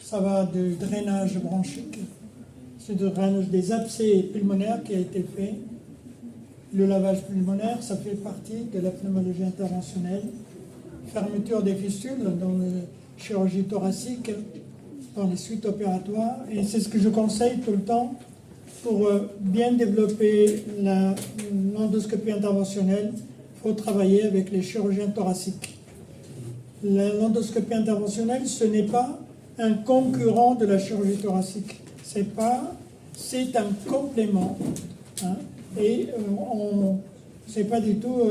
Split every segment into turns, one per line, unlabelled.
Ça va du drainage bronchique, c'est du drainage des abcès pulmonaires qui a été fait. Le lavage pulmonaire, ça fait partie de la pneumologie interventionnelle. Fermeture des fistules dans la chirurgie thoracique, dans les suites opératoires. Et c'est ce que je conseille tout le temps pour bien développer l'endoscopie interventionnelle. Il faut travailler avec les chirurgiens thoraciques. L'endoscopie interventionnelle, ce n'est pas un concurrent de la chirurgie thoracique. C'est un complément. Hein, et c'est pas du tout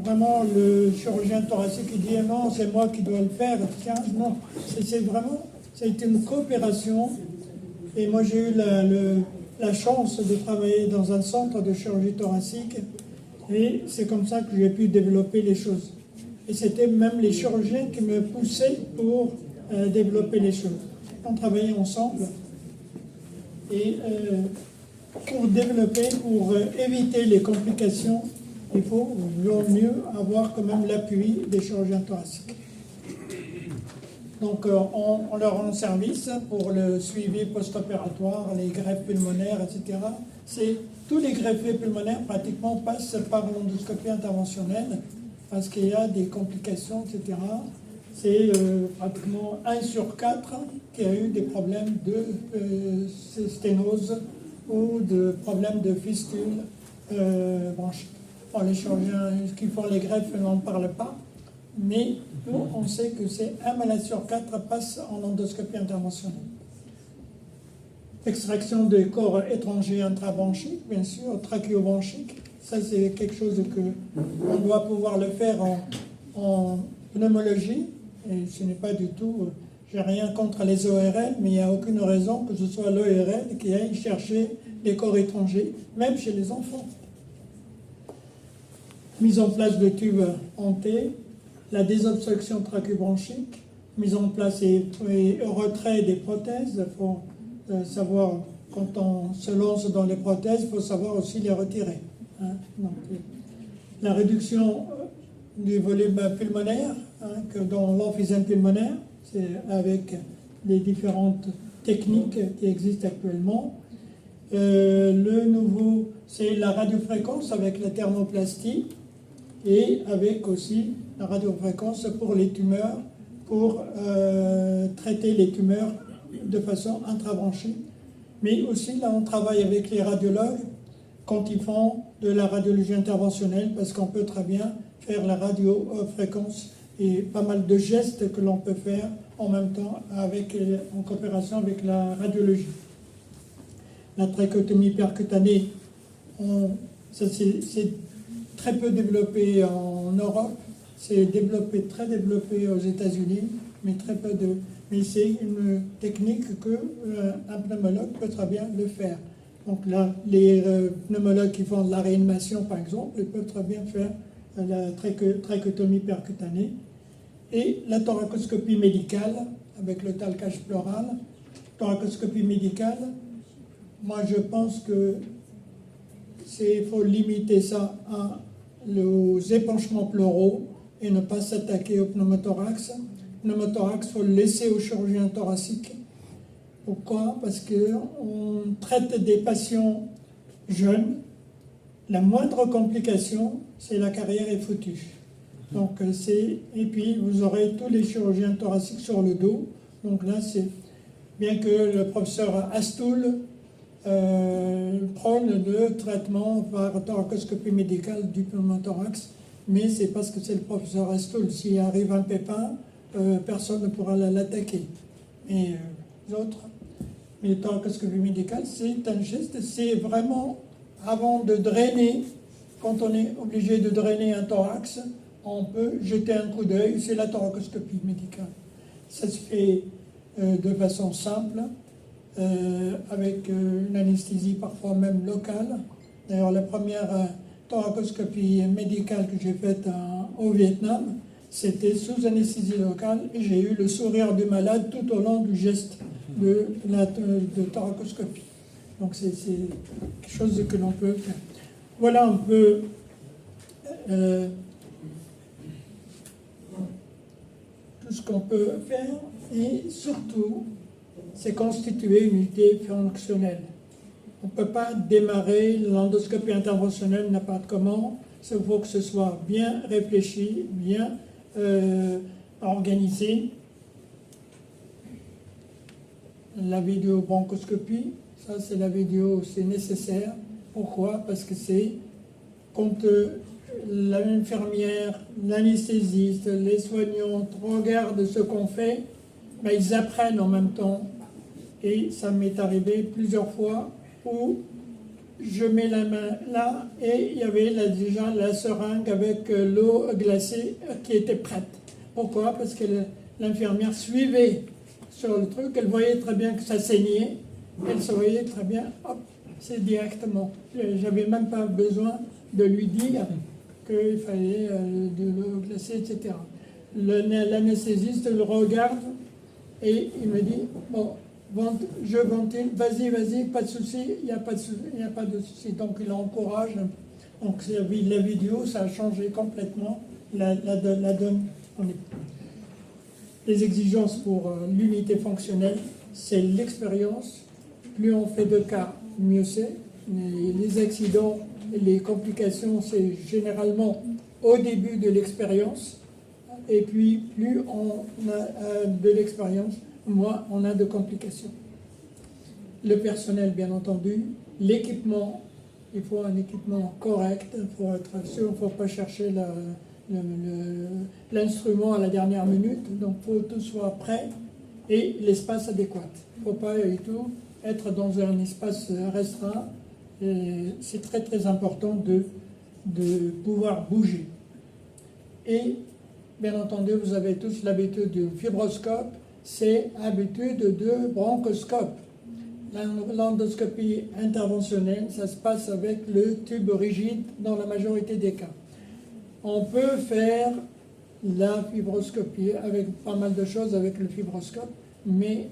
vraiment le chirurgien thoracique qui dit non, c'est moi qui dois le faire. Tiens, non, c'est une coopération. Et moi, j'ai eu la chance de travailler dans un centre de chirurgie thoracique. Et c'est comme ça que j'ai pu développer les choses. Et c'était même les chirurgiens qui me poussaient pour développer les choses. On travaillait ensemble. Et pour développer, pour éviter les complications, il faut mieux avoir quand même l'appui des chirurgiens thoraciques. Donc on leur rend service pour le suivi post-opératoire, les greffes pulmonaires, etc. Tous les greffés pulmonaires pratiquement passent par l'endoscopie interventionnelle parce qu'il y a des complications, etc. C'est pratiquement 1 sur 4 qui a eu des problèmes de sténose ou de problèmes de fistule bronchique. Bon, les chirurgiens qui font les greffes n'en parlent pas, mais nous, on sait que c'est 1 malade sur 4 passe en endoscopie interventionnelle. Extraction des corps étrangers intrabronchiques, bien sûr, trachéobronchiques. Ça, c'est quelque chose qu'on doit pouvoir le faire en pneumologie. Et ce n'est pas du tout... J'ai rien contre les ORL, mais il n'y a aucune raison que ce soit l'ORL qui aille chercher les corps étrangers, même chez les enfants. Mise en place de tubes hantés, la désobstruction trachéobronchique, mise en place et retrait des prothèses. Il faut savoir, quand on se lance dans les prothèses, il faut savoir aussi les retirer. Hein. Donc, la réduction du volume pulmonaire, que dans l'emphysème pulmonaire, c'est avec les différentes techniques qui existent actuellement. Le nouveau, c'est la radiofréquence avec la thermoplastie et avec aussi la radiofréquence pour les tumeurs, pour traiter les tumeurs de façon intrabronchique. Mais aussi, là, on travaille avec les radiologues quand ils font de la radiologie interventionnelle, parce qu'on peut très bien faire la radiofréquence et pas mal de gestes que l'on peut faire en même temps en coopération avec la radiologie. La trachéotomie percutanée, c'est très peu développé en Europe, c'est très développé aux États-Unis, mais mais c'est une technique qu'un pneumologue peut très bien le faire. Donc là, les pneumologues qui font de la réanimation, par exemple, ils peuvent très bien faire la trachéotomie percutanée. Et la thoracoscopie médicale, avec le talcage pleural. Thoracoscopie médicale, moi je pense qu'il faut limiter ça aux épanchements pleuraux et ne pas s'attaquer au pneumothorax. Le pneumothorax, il faut le laisser au chirurgien thoracique. Pourquoi? Parce qu'on traite des patients jeunes. La moindre complication, c'est la carrière est foutue. Donc et puis vous aurez tous les chirurgiens thoraciques sur le dos. Donc là, c'est bien que le professeur Astoul prône le traitement par thoracoscopie médicale du pneumothorax, mais c'est parce que c'est le professeur Astoul. S'il arrive un pépin, personne ne pourra l'attaquer. Et l'autre, mais thoracoscopie médicale, c'est un geste, c'est vraiment avant de drainer, quand on est obligé de drainer un thorax, on peut jeter un coup d'œil, c'est la thoracoscopie médicale. Ça se fait de façon simple, avec une anesthésie parfois même locale. D'ailleurs, la première thoracoscopie médicale que j'ai faite au Vietnam, c'était sous anesthésie locale et j'ai eu le sourire du malade tout au long du geste de thoracoscopie. Donc c'est quelque chose que l'on peut faire. Voilà un peu tout ce qu'on peut faire, et surtout, c'est constituer une unité fonctionnelle. On ne peut pas démarrer l'endoscopie interventionnelle n'importe comment. Il faut que ce soit bien réfléchi, bien organisé. La vidéobronchoscopie, ça c'est la vidéo, c'est nécessaire. Pourquoi? Parce que c'est quand l'infirmière, l'anesthésiste, les soignants regardent ce qu'on fait, ben, ils apprennent en même temps. Et ça m'est arrivé plusieurs fois où je mets la main là et il y avait déjà la seringue avec l'eau glacée qui était prête. Pourquoi? Parce que l'infirmière suivait sur le truc, elle voyait très bien que ça saignait, elle se voyait très bien, hop, c'est directement. J'avais même pas besoin de lui dire qu'il fallait de l'eau glacée, etc. L'anesthésiste le regarde et il me dit, bon, je ventile, vas-y, pas de souci, il n'y a pas de souci. Donc il encourage. Donc la vidéo, ça a changé complètement la donne. Les exigences pour l'unité fonctionnelle, c'est l'expérience. Plus on fait de cas, mieux c'est. Les accidents et les complications, c'est généralement au début de l'expérience. Et puis, plus on a de l'expérience, moins on a de complications. Le personnel, bien entendu. L'équipement, il faut un équipement correct. Il faut être sûr, il ne faut pas chercher l'instrument à la dernière minute. Donc, il faut que tout soit prêt et l'espace adéquat. Il ne faut pas du tout être dans un espace restreint. C'est très, très important de pouvoir bouger. Et bien entendu, vous avez tous l'habitude du fibroscope, c'est habitude de bronchoscope. L'endoscopie interventionnelle, ça se passe avec le tube rigide dans la majorité des cas. On peut faire la fibroscopie avec pas mal de choses avec le fibroscope, mais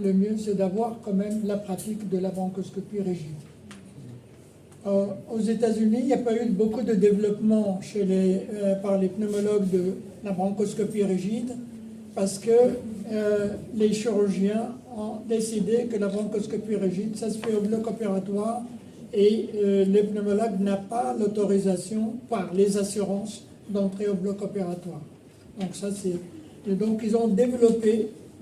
le mieux c'est d'avoir quand même la pratique de la bronchoscopie rigide. Aux États-Unis, il n'y a pas eu beaucoup de développement par les pneumologues de la bronchoscopie rigide parce que les chirurgiens ont décidé que la bronchoscopie rigide, ça se fait au bloc opératoire et le pneumologue n'a pas l'autorisation par les assurances d'entrer au bloc opératoire. Donc ça c'est... Donc ils ont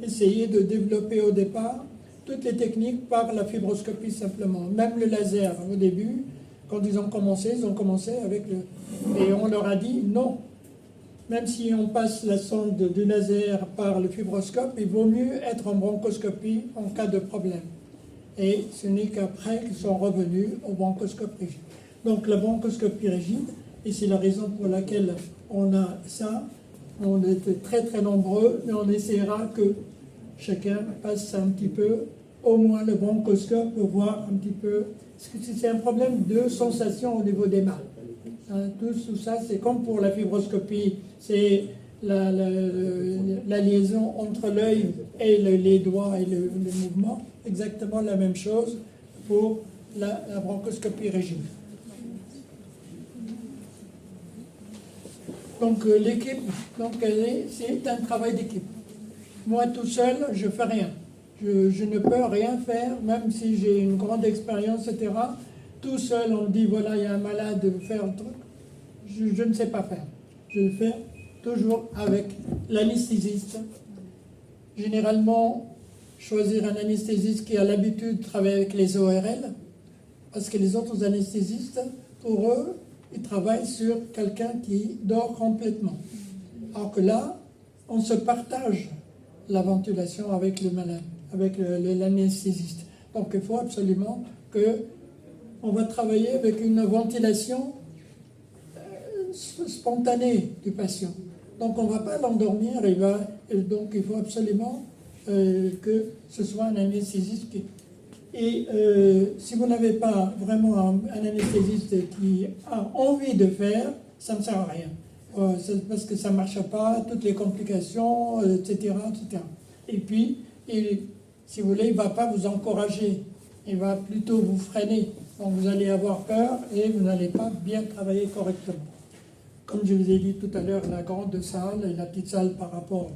essayé de développer au départ toutes les techniques par la fibroscopie simplement. Même le laser, au début, quand ils ont commencé avec le... Et on leur a dit non. Même si on passe la sonde du laser par le fibroscope, il vaut mieux être en bronchoscopie en cas de problème. Et ce n'est qu'après qu'ils sont revenus au bronchoscope rigide. Donc la bronchoscopie rigide, et c'est la raison pour laquelle on a ça, on était très très nombreux, mais on essaiera que chacun passe un petit peu, au moins le bronchoscope, pour voir un petit peu. C'est un problème de sensation au niveau des mains. Hein, tout ça, c'est comme pour la fibroscopie, c'est la liaison entre l'œil et les doigts et le mouvement, exactement la même chose pour la bronchoscopie rigide. Donc l'équipe, c'est un travail d'équipe. Moi tout seul, je ne fais rien. Je ne peux rien faire, même si j'ai une grande expérience, etc. Tout seul, on me dit, voilà, il y a un malade, faire le truc. Je ne sais pas faire. Je le fais toujours avec l'anesthésiste. Généralement, choisir un anesthésiste qui a l'habitude de travailler avec les ORL, parce que les autres anesthésistes, pour eux, ils travaillent sur quelqu'un qui dort complètement. Alors que là, on se partage la ventilation avec le malade, avec l'anesthésiste. Donc il faut absolument qu'on va travailler avec une ventilation spontanée du patient. Donc on ne va pas l'endormir, donc il faut absolument que ce soit un anesthésiste qui... Et si vous n'avez pas vraiment un anesthésiste qui a envie de faire, ça ne sert à rien. C'est parce que ça ne marche pas, toutes les complications, etc., etc. Et puis, si vous voulez, il ne va pas vous encourager, il va plutôt vous freiner. Donc vous allez avoir peur et vous n'allez pas bien travailler correctement. comme je vous ai dit tout à l'heure, la grande salle et la petite salle par rapport.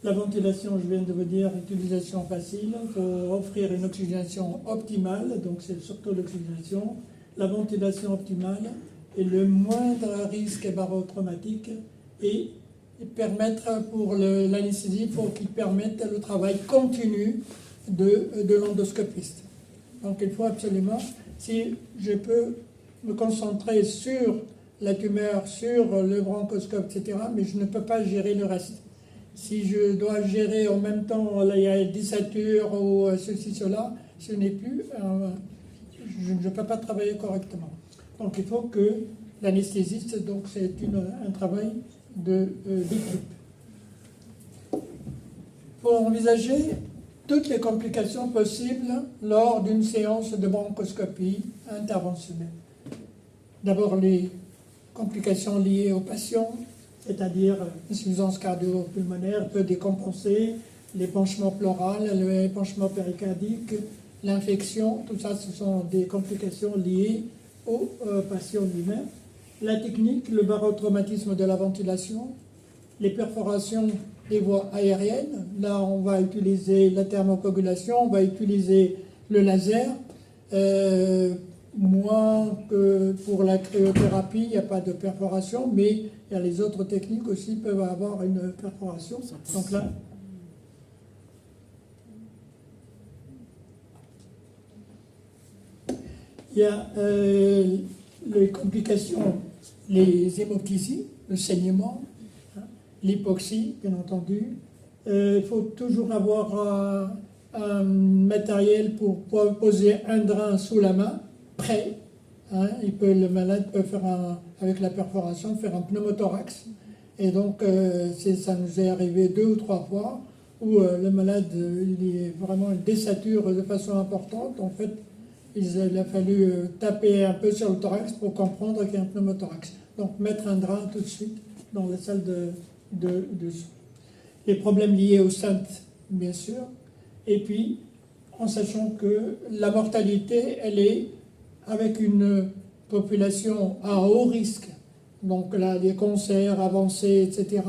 La ventilation, je viens de vous dire, utilisation facile pour offrir une oxygénation optimale, donc c'est surtout l'oxygénation. La ventilation optimale et le moindre risque barotraumatique et permettre pour l'anesthésie pour qu'il permette le travail continu de l'endoscopiste. Donc il faut absolument, si je peux me concentrer sur la tumeur, sur le bronchoscope, etc., mais je ne peux pas gérer le reste. Si je dois gérer en même temps, là, il y a une dissature ou ceci, cela, ce n'est plus, je ne peux pas travailler correctement. Donc il faut que l'anesthésiste, donc c'est un travail d'équipe. Il faut envisager toutes les complications possibles lors d'une séance de bronchoscopie interventionnelle. D'abord les complications liées au patient, c'est-à-dire l'insuffisance cardio-pulmonaire peut décompenser, l'épanchement pleural, l'épanchement péricardique, l'infection, tout ça ce sont des complications liées au patient lui-même. La technique, le barotraumatisme de la ventilation, les perforations des voies aériennes, là on va utiliser la thermocoagulation, on va utiliser le laser, moins que pour la cryothérapie, il n'y a pas de perforation, mais il y a les autres techniques aussi peuvent avoir une perforation. Donc là, il y a les complications, les hémoptysies, le saignement, l'hypoxie, bien entendu. Il faut toujours avoir un matériel pour poser un drain sous la main, prêt. Le malade peut faire avec la perforation, faire un pneumothorax. Et donc, ça nous est arrivé 2 ou 3 fois où le malade il est vraiment une dessature de façon importante. En fait, il a fallu taper un peu sur le thorax pour comprendre qu'il y a un pneumothorax. Donc, mettre un drain tout de suite dans la salle de soins. Les problèmes liés au stent, bien sûr. Et puis, en sachant que la mortalité, elle est avec une population à haut risque, donc là, les cancers avancés, etc.,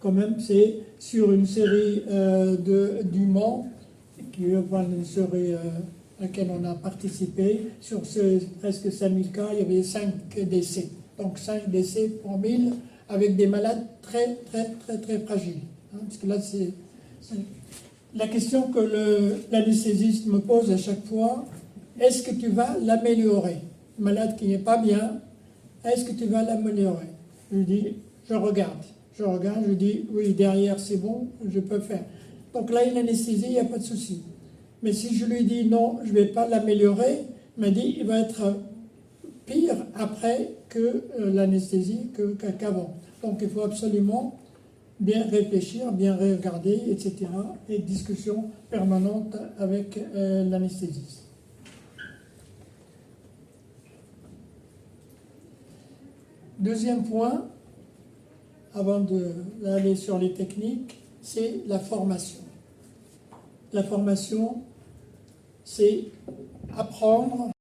quand même, c'est sur une série du Mans, qui est une série à laquelle on a participé, sur presque 5000 cas, il y avait 5 décès. Donc 5 décès pour 1000, avec des malades très, très, très, très fragiles. Parce que là, c'est la question que l'anesthésiste me pose à chaque fois, est-ce que tu vas l'améliorer? Malade qui n'est pas bien, est-ce que tu vas l'améliorer? Je lui dis, je regarde, je dis, oui, derrière c'est bon, je peux faire. Donc là, il est anesthésié, il n'y a pas de souci. Mais si je lui dis, non, je ne vais pas l'améliorer, il m'a dit, il va être pire après que l'anesthésie qu'avant. Donc il faut absolument bien réfléchir, bien regarder, etc. Et discussion permanente avec l'anesthésiste. Deuxième point, avant d'aller sur les techniques, c'est la formation. La formation, c'est apprendre